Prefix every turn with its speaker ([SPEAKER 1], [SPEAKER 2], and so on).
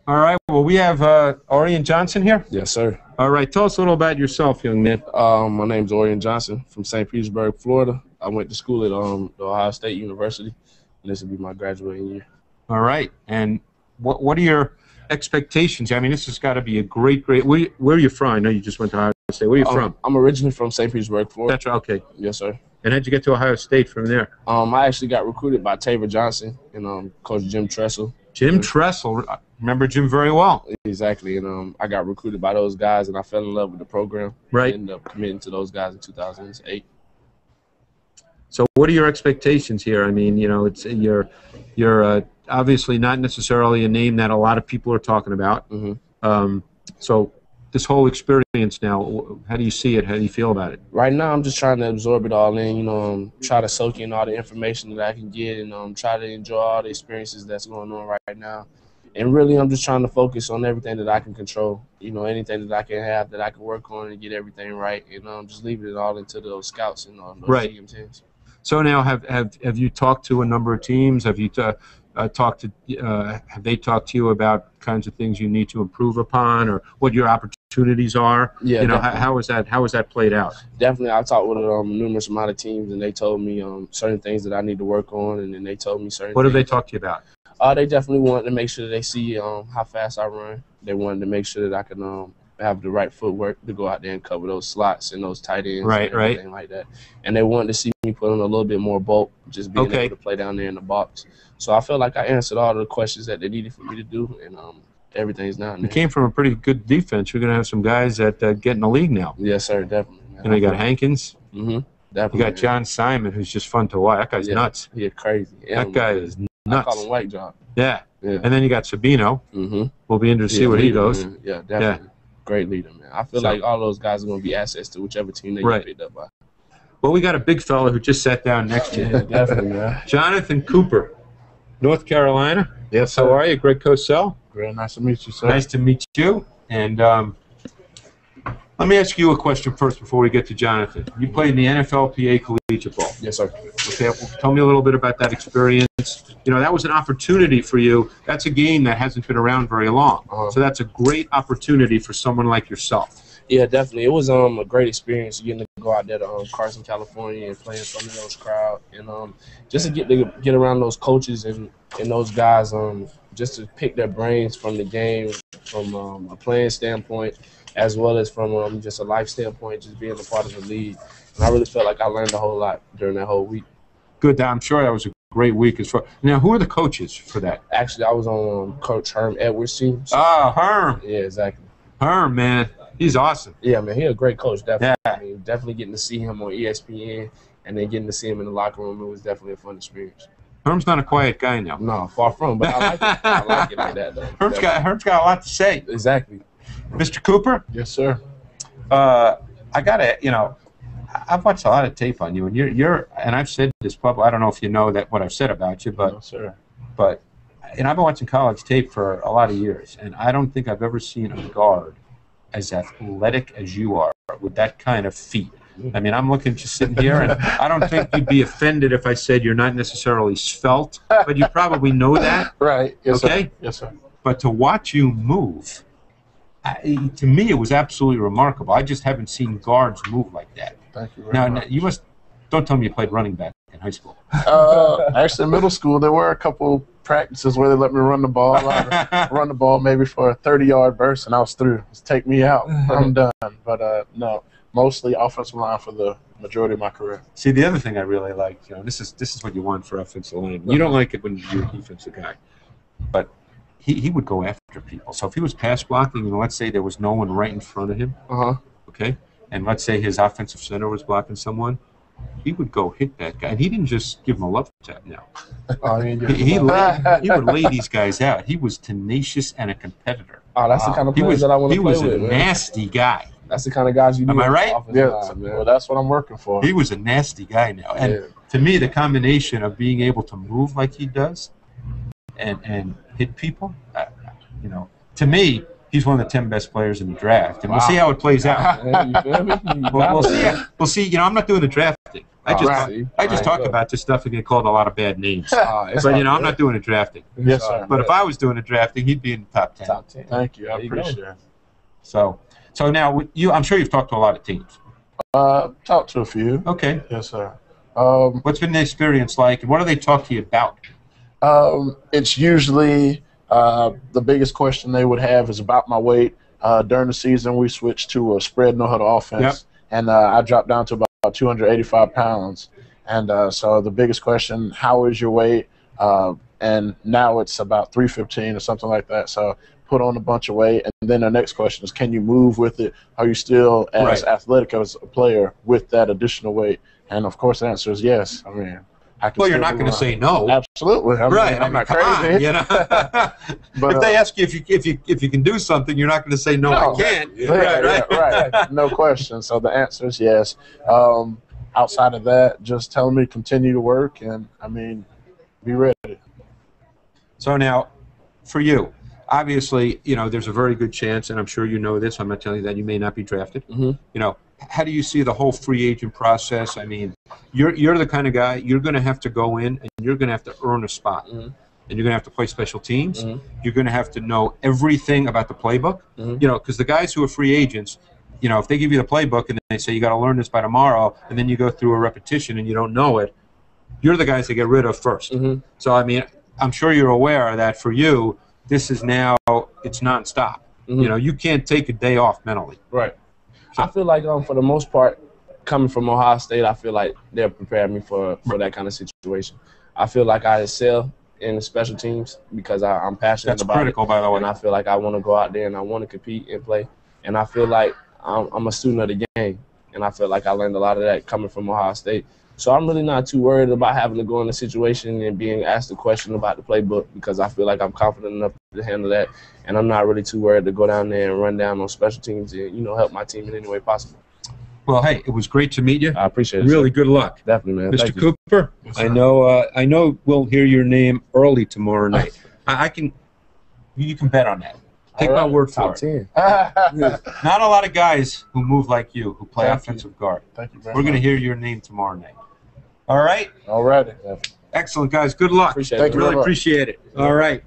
[SPEAKER 1] All right. Well, we have Orhian Johnson here.
[SPEAKER 2] Yes, sir.
[SPEAKER 1] All right. Tell us a little about yourself, young man.
[SPEAKER 2] My name's Orhian Johnson from St. Petersburg, Florida. I went to school at the Ohio State University, and this will be my graduating year.
[SPEAKER 1] All right. And what are your expectations? I mean, this has got to be a great. Where are you from? I know you just went to Ohio State. Where are you from?
[SPEAKER 2] I'm originally from St. Petersburg, Florida.
[SPEAKER 1] That's right. Okay.
[SPEAKER 2] Yes, sir.
[SPEAKER 1] And how'd you get to Ohio State from there?
[SPEAKER 2] I actually got recruited by Tabor Johnson and Coach Jim Tressel.
[SPEAKER 1] Jim Tressel. I remember Jim very well.
[SPEAKER 2] Exactly. And I got recruited by those guys, and I fell in love with the program.
[SPEAKER 1] Right.
[SPEAKER 2] I ended up committing to those guys in 2008.
[SPEAKER 1] So what are your expectations here? I mean, you know, you're obviously not necessarily a name that a lot of people are talking about.
[SPEAKER 2] Mm-hmm.
[SPEAKER 1] So this whole experience now, how do you see it? How do you feel about it?
[SPEAKER 2] Right now, I'm just trying to absorb it all in, you know, try to soak in all the information that I can get and try to enjoy all the experiences that's going on right now. And really, I'm just trying to focus on everything that I can control, you know, anything that I can have that I can work on and get everything right. And just leaving it all into those scouts and those
[SPEAKER 1] right.
[SPEAKER 2] GM10s.
[SPEAKER 1] So now have you talked to a number of teams? Have you have they talked to you about kinds of things you need to improve upon, or what your opportunities are?
[SPEAKER 2] Yeah,
[SPEAKER 1] you know, how was that played out?
[SPEAKER 2] Definitely, I talked with numerous amount of teams, and they told me certain things that I need to work on, and then they told me certain.
[SPEAKER 1] What have they talked to you about?
[SPEAKER 2] They definitely wanted to make sure that they see how fast I run. They wanted to make sure that I can have the right footwork to go out there and cover those slots and those tight ends,
[SPEAKER 1] right,
[SPEAKER 2] and everything like that. And they wanted to see me put on a little bit more bulk, just being able to play down there in the box. So I felt like I answered all the questions that they needed for me to do, and everything's down there.
[SPEAKER 1] You came from a pretty good defense. You're going to have some guys that get in the league now.
[SPEAKER 2] Yes, sir, definitely. Man.
[SPEAKER 1] You know, you got Hankins.
[SPEAKER 2] Mm-hmm. Definitely.
[SPEAKER 1] You got John Simon, who's just fun to watch. That guy's nuts.
[SPEAKER 2] Yeah, crazy. Yeah,
[SPEAKER 1] that guy is nuts.
[SPEAKER 2] I call him White John.
[SPEAKER 1] Yeah. And then you got Sabino.
[SPEAKER 2] Mm-hmm.
[SPEAKER 1] We'll be interested to see where he goes.
[SPEAKER 2] Man. Yeah, definitely. Yeah. Great leader, man. I feel like all those guys are going to be assets to whichever team they get picked up by.
[SPEAKER 1] Well, we got a big fella who just sat down next to you.
[SPEAKER 2] Yeah, definitely, man.
[SPEAKER 1] Jonathan Cooper, North Carolina.
[SPEAKER 3] Yes, sir.
[SPEAKER 1] How are you? Greg Cosell.
[SPEAKER 3] Very nice to meet you, sir.
[SPEAKER 1] Nice to meet you. And let me ask you a question first before we get to Jonathan. You played in the NFLPA collegiate ball.
[SPEAKER 2] Yes, sir.
[SPEAKER 1] Okay, well, tell me a little bit about that experience. You know, that was an opportunity for you. That's a game that hasn't been around very long. So that's a great opportunity for someone like yourself.
[SPEAKER 2] Yeah, definitely. It was a great experience getting to go out there to Carson, California, and play in front of those crowd, and just to get around those coaches and those guys, just to pick their brains from the game, from a playing standpoint, as well as from just a life standpoint, just being a part of the league. And I really felt like I learned a whole lot during that whole week.
[SPEAKER 1] Good. I'm sure that was a great week. Now, who are the coaches for that?
[SPEAKER 2] Actually, I was on Coach Herm Edwards' team. So.
[SPEAKER 1] Herm.
[SPEAKER 2] Yeah, exactly.
[SPEAKER 1] Herm, man. He's awesome.
[SPEAKER 2] Yeah, man. He's a great coach, definitely.
[SPEAKER 1] Yeah.
[SPEAKER 2] I mean, definitely getting to see him on ESPN and then getting to see him in the locker room, it was definitely a fun experience.
[SPEAKER 1] Herm's not a quiet guy now.
[SPEAKER 2] No, far from, but I like it. I like it like that, though.
[SPEAKER 1] Herm's got a lot to say.
[SPEAKER 2] Exactly.
[SPEAKER 1] Mr. Cooper?
[SPEAKER 3] Yes, sir.
[SPEAKER 1] I got to, you know, I've watched a lot of tape on you, and you're, and I've said this publicly. I don't know if you know that what I've said about you, but,
[SPEAKER 3] no, sir.
[SPEAKER 1] But, and I've been watching college tape for a lot of years, and I don't think I've ever seen a guard as athletic as you are with that kind of feet. I mean, I'm looking just sitting here, and I don't think you'd be offended if I said you're not necessarily svelte, but you probably know that.
[SPEAKER 3] Right. Yes,
[SPEAKER 1] okay?
[SPEAKER 3] Sir. Yes, sir.
[SPEAKER 1] But to watch you move, to me, it was absolutely remarkable. I just haven't seen guards move like that.
[SPEAKER 3] Thank you very much.
[SPEAKER 1] Now, you must, don't tell me you played running back in high school.
[SPEAKER 3] Actually, in middle school, there were a couple practices where they let me run the ball, run the ball maybe for a 30-yard burst, and I was through. Just take me out. I'm done. But, no, mostly offensive line for the majority of my career.
[SPEAKER 1] See, the other thing I really like, you know, this is what you want for offensive line. You don't like it when you're a defensive guy, but he would go after people. So if he was pass blocking, and let's say there was no one right in front of him, okay, and let's say his offensive center was blocking someone, he would go hit that guy. And he didn't just give him a love tap now. He would lay these guys out. He was tenacious and a competitor.
[SPEAKER 2] Oh, that's the kind of players that I want to play with.
[SPEAKER 1] He was a nasty guy.
[SPEAKER 2] That's the kind of guys you need.
[SPEAKER 1] Am I right?
[SPEAKER 3] Yeah, well, that's what I'm working for.
[SPEAKER 1] He was a nasty guy now. And to me, the combination of being able to move like he does and hit people, you know, to me, he's one of the 10 best players in the draft. And we'll see how it plays out.
[SPEAKER 2] You feel me?
[SPEAKER 1] We'll see. You know, I'm not doing the drafting. I just
[SPEAKER 3] Right.
[SPEAKER 1] talk about this stuff and get called a lot of bad names.
[SPEAKER 2] It's
[SPEAKER 1] But
[SPEAKER 2] all
[SPEAKER 1] you know, I'm
[SPEAKER 2] good.
[SPEAKER 1] not doing the drafting.
[SPEAKER 3] Yes, sir.
[SPEAKER 1] But if I was doing the drafting, he'd be in the top 10.
[SPEAKER 2] Top 10.
[SPEAKER 3] Thank you. I
[SPEAKER 2] There you go.
[SPEAKER 3] appreciate it.
[SPEAKER 1] So now with you, I'm sure you've talked to a lot of teams.
[SPEAKER 3] Talked to a few.
[SPEAKER 1] Okay.
[SPEAKER 3] Yes, sir.
[SPEAKER 1] What's been the experience like, and what do they talk to you about?
[SPEAKER 3] It's usually the biggest question they would have is about my weight. During the season, we switched to a spread no huddle offense, and I dropped down to about 285 pounds. And so the biggest question, how is your weight? And now it's about 315 or something like that. So put on a bunch of weight. And then the next question is, can you move with it? Are you still as athletic as a player with that additional weight? And, of course, the answer is yes. I mean, I can.
[SPEAKER 1] Well, you're not going to say no.
[SPEAKER 3] Absolutely. I'm not crazy.
[SPEAKER 1] On, you know?
[SPEAKER 3] But,
[SPEAKER 1] if they ask you if you can do something, you're not going to say no, I can't.
[SPEAKER 3] Right. No question. So the answer is yes. Outside of that, just telling me to continue to work and, I mean, be ready.
[SPEAKER 1] So now, for you, obviously, you know, there's a very good chance, and I'm sure you know this, I'm not telling you that you may not be drafted.
[SPEAKER 2] Mm-hmm.
[SPEAKER 1] You know, how do you see the whole free agent process? I mean, you're the kind of guy, you're going to have to go in and you're going to have to earn a spot.
[SPEAKER 2] Mm-hmm.
[SPEAKER 1] And you're going to have to play special teams.
[SPEAKER 2] Mm-hmm.
[SPEAKER 1] You're going to have to know everything about the playbook.
[SPEAKER 2] Mm-hmm.
[SPEAKER 1] You know, because the guys who are free agents, you know, if they give you the playbook and they say you got to learn this by tomorrow, and then you go through a repetition and you don't know it, you're the guys they get rid of first.
[SPEAKER 2] Mm-hmm.
[SPEAKER 1] So, I mean, I'm sure you're aware that for you, this is now, it's nonstop.
[SPEAKER 2] Mm-hmm.
[SPEAKER 1] You know, you can't take a day off mentally.
[SPEAKER 2] Right. I feel like for the most part, coming from Ohio State, I feel like they're preparing me for that kind of situation. I feel like I excel in the special teams because I'm passionate
[SPEAKER 1] That's
[SPEAKER 2] about
[SPEAKER 1] critical,
[SPEAKER 2] it.
[SPEAKER 1] by the way.
[SPEAKER 2] And I feel like I want to go out there and I want to compete and play. And I feel like I'm a student of the game. And I feel like I learned a lot of that coming from Ohio State. So I'm really not too worried about having to go in a situation and being asked a question about the playbook because I feel like I'm confident enough to handle that. And I'm not really too worried to go down there and run down on special teams and, you know, help my team in any way possible.
[SPEAKER 1] Well, hey, it was great to meet you.
[SPEAKER 2] I appreciate it.
[SPEAKER 1] Really
[SPEAKER 2] sir.
[SPEAKER 1] good luck.
[SPEAKER 2] Definitely, man.
[SPEAKER 1] Mr.
[SPEAKER 2] Thank you.
[SPEAKER 1] Cooper,
[SPEAKER 3] Yes,
[SPEAKER 1] I
[SPEAKER 3] sir.
[SPEAKER 1] know we'll hear your name early tomorrow night. You can bet on that. Take my word for
[SPEAKER 2] Top
[SPEAKER 1] it.
[SPEAKER 2] 10.
[SPEAKER 1] Not a lot of guys who move like you, who play
[SPEAKER 3] Thank you.
[SPEAKER 1] offensive guard.
[SPEAKER 3] Thank you very
[SPEAKER 1] We're
[SPEAKER 3] much.
[SPEAKER 1] going to hear your name tomorrow night. All right?
[SPEAKER 3] All righty.
[SPEAKER 1] Excellent, guys. Good luck.
[SPEAKER 2] Appreciate
[SPEAKER 3] Thank
[SPEAKER 2] it.
[SPEAKER 3] you
[SPEAKER 1] Really
[SPEAKER 3] very much.
[SPEAKER 1] appreciate it. All right.